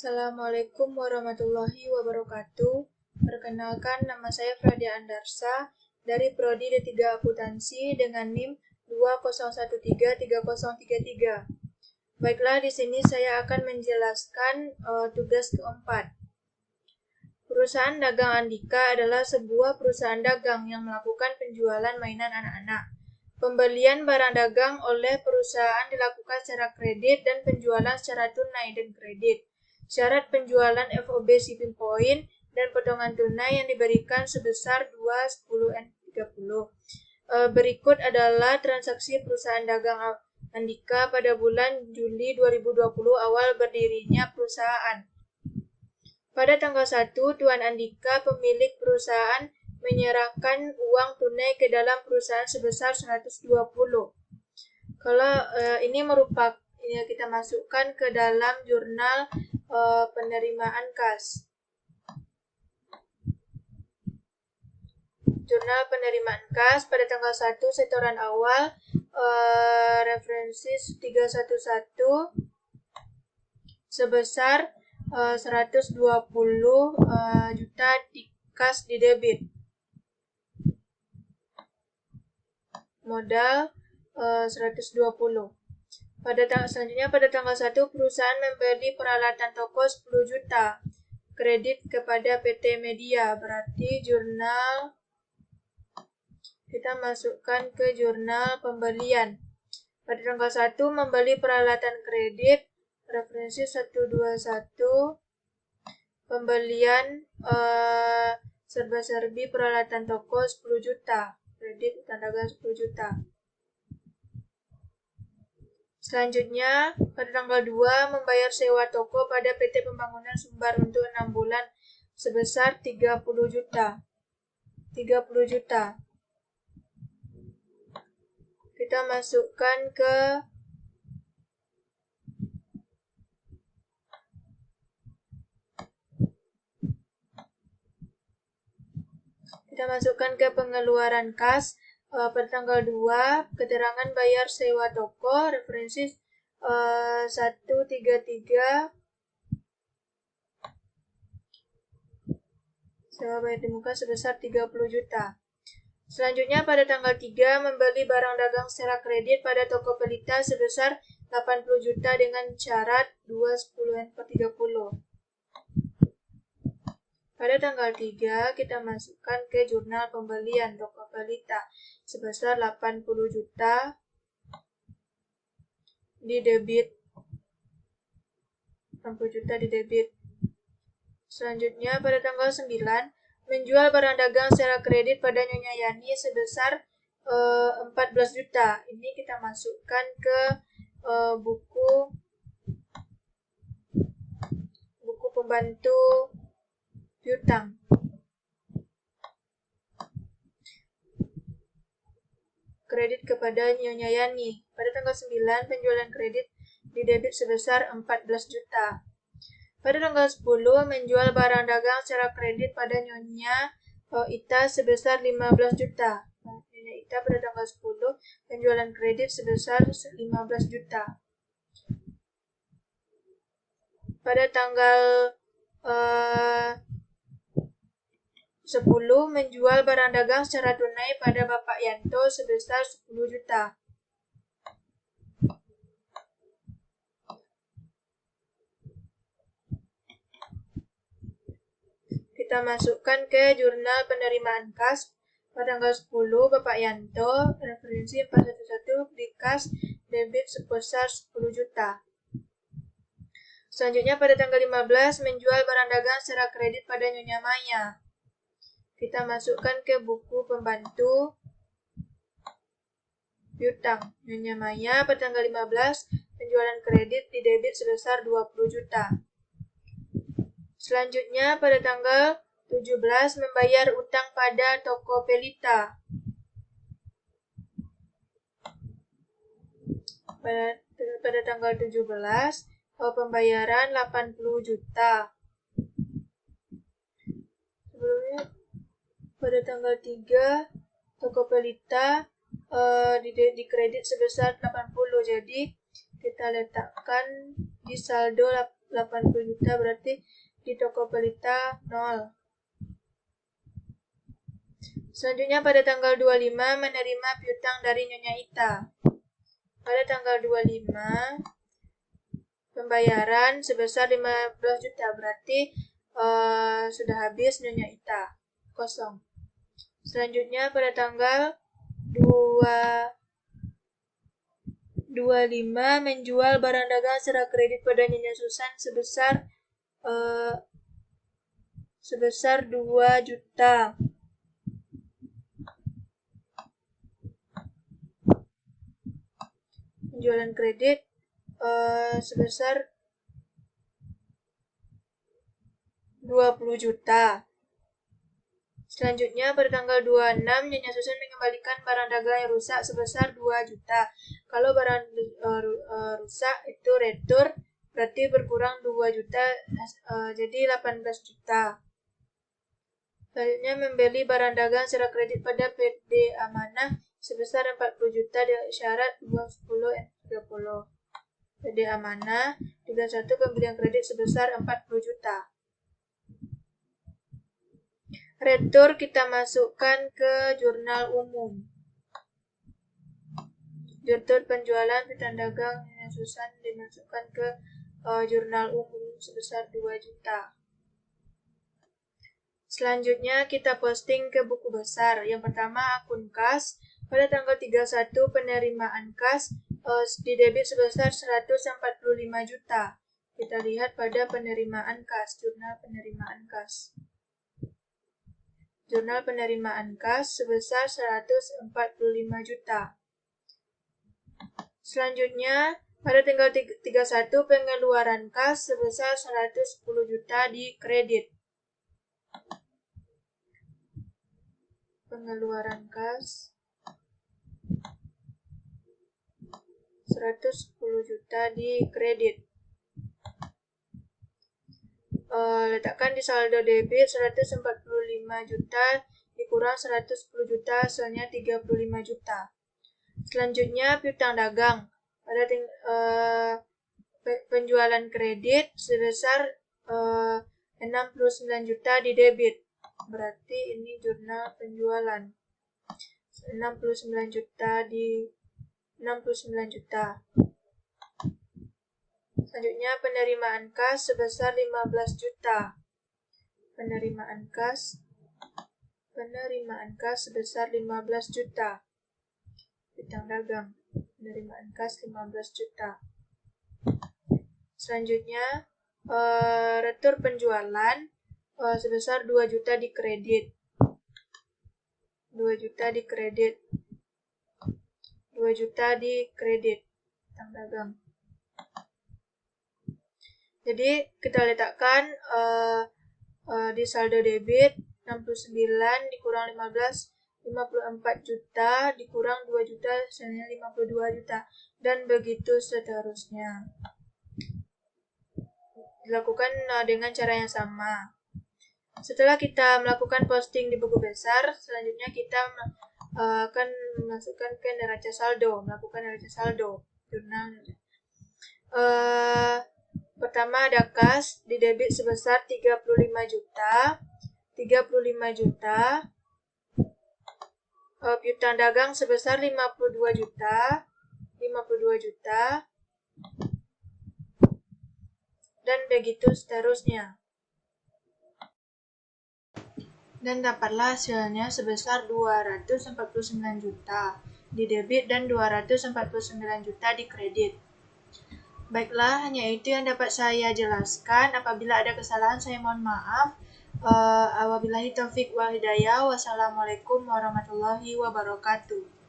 Assalamualaikum warahmatullahi wabarakatuh. Perkenalkan, nama saya Fradia Andarsa dari Prodi D3 Akuntansi dengan NIM 20133033. Baiklah, di sini saya akan menjelaskan tugas keempat. Perusahaan dagang Andika adalah sebuah perusahaan dagang yang melakukan penjualan mainan anak-anak. Pembelian barang dagang oleh perusahaan dilakukan secara kredit dan penjualan secara tunai dan kredit. Syarat penjualan FOB shipping point dan potongan tunai yang diberikan sebesar 2, 10, dan 30. Berikut adalah transaksi perusahaan dagang Andika pada bulan Juli 2020 awal berdirinya perusahaan. Pada tanggal 1, Tuan Andika, pemilik perusahaan, menyerahkan uang tunai ke dalam perusahaan sebesar 120. Kalau ini merupakan kita masukkan ke dalam jurnal penerimaan kas. Jurnal penerimaan kas pada tanggal 1 setoran awal referensi 311 sebesar 120 juta di kas di debit. Modal 120. Selanjutnya pada tanggal 1 perusahaan membeli peralatan toko 10 juta kredit kepada PT Media. Berarti jurnal kita masukkan ke jurnal pembelian. Pada tanggal 1 membeli peralatan kredit referensi 121 pembelian serba-serbi peralatan toko 10 juta kredit utang dagang 10 juta. Selanjutnya, pada tanggal 2, membayar sewa toko pada PT Pembangunan Sumbar untuk 6 bulan sebesar 30 juta. 30 juta. Kita masukkan ke pengeluaran kas. Pada tanggal 2, keterangan bayar sewa toko referensi 133 sewa bayar di muka sebesar 30 juta. Selanjutnya pada tanggal 3 membeli barang dagang secara kredit pada toko Pelita sebesar 80 juta dengan syarat 2, 10, dan 30. Pada tanggal 3 kita masukkan ke jurnal pembelian toko Pelita sebesar 80 juta di debit. 60 juta di debit. Selanjutnya pada tanggal 9 menjual barang dagang secara kredit pada Nyonya Yani sebesar 14 juta. Ini kita masukkan ke buku pembantu piutang. Kredit kepada Nyonya Yani. Pada tanggal 9 penjualan kredit di debit sebesar 14 juta. Pada tanggal 10 menjual barang dagang secara kredit pada Nyonya Ita sebesar 15 juta. Nyonya Ita pada tanggal 10 penjualan kredit sebesar 15 juta. Pada tanggal 10 menjual barang dagang secara tunai pada Bapak Yanto sebesar 10 juta. Kita masukkan ke jurnal penerimaan kas. Pada tanggal 10 Bapak Yanto referensi 411 di kas debit sebesar 10 juta. Selanjutnya pada tanggal 15 menjual barang dagang secara kredit pada Nyonya Maya. Kita masukkan ke buku pembantu piutang. Nyonya Maya pada tanggal 15 penjualan kredit di debit sebesar 20 juta. Selanjutnya pada tanggal 17 membayar utang pada toko Pelita. Pada tanggal 17 pembayaran 80 juta. Sebelumnya pada tanggal 3 toko Pelita di kredit sebesar 80. Jadi kita letakkan di saldo 80 juta, berarti di Tokopelita 0. Selanjutnya pada tanggal 25 menerima piutang dari Nyonya Ita. Pada tanggal 25 pembayaran sebesar 15 juta, berarti sudah habis Nyonya Ita, kosong. Selanjutnya pada tanggal 25 menjual barang dagang secara kredit pada Nyonya Susan sebesar 2 juta. Penjualan kredit sebesar 20 juta. Selanjutnya pada tanggal 26 Nyonya Susan mengembalikan barang dagang yang rusak sebesar 2 juta. Kalau barang rusak itu retur, berarti berkurang 2 juta, jadi 18 juta. Selanjutnya membeli barang dagang secara kredit pada PD Amanah sebesar 40 juta dengan syarat 20/30. PD Amanah 31 pembelian kredit sebesar 40 juta. Retur kita masukkan ke jurnal umum. Retur penjualan piutang dagang Nyonya Susan dimasukkan ke jurnal umum sebesar 2 juta. Selanjutnya kita posting ke buku besar. Yang pertama akun kas. Pada tanggal 31 penerimaan kas didebit sebesar 145 juta. Kita lihat pada penerimaan kas, jurnal penerimaan kas. Jurnal penerimaan kas sebesar 145 juta. Selanjutnya, pada tanggal 31 pengeluaran kas sebesar 110 juta di kredit. Pengeluaran kas 110 juta di kredit. Letakkan di saldo debit 145 juta dikurang 110 juta, hasilnya 35 juta. Selanjutnya piutang dagang. Pada penjualan kredit sebesar 69 juta di debit. Berarti ini jurnal penjualan. 69 juta di 69 juta. Selanjutnya penerimaan kas sebesar 15 juta. Penerimaan kas sebesar 15 juta. Piutang dagang, penerimaan kas 15 juta. Selanjutnya retur penjualan sebesar 2 juta di kredit. 2 juta di kredit. 2 juta di kredit piutang dagang. Jadi kita letakkan di saldo debit 69 dikurang 15, 54 juta dikurang 2 juta, hasilnya 52 juta. Dan begitu seterusnya. Dilakukan dengan cara yang sama. Setelah kita melakukan posting di buku besar, selanjutnya kita akan memasukkan ke neraca saldo, melakukan neraca saldo, jurnal. Pertama ada kas di debit sebesar 35 juta. Piutang dagang sebesar 52 juta. Dan begitu seterusnya. Dan dapatlah hasilnya sebesar 249 juta di debit dan 249 juta di kredit. Baiklah, hanya itu yang dapat saya jelaskan. Apabila ada kesalahan, saya mohon maaf. Wabillahi taufik wal hidayah. Wassalamualaikum warahmatullahi wabarakatuh.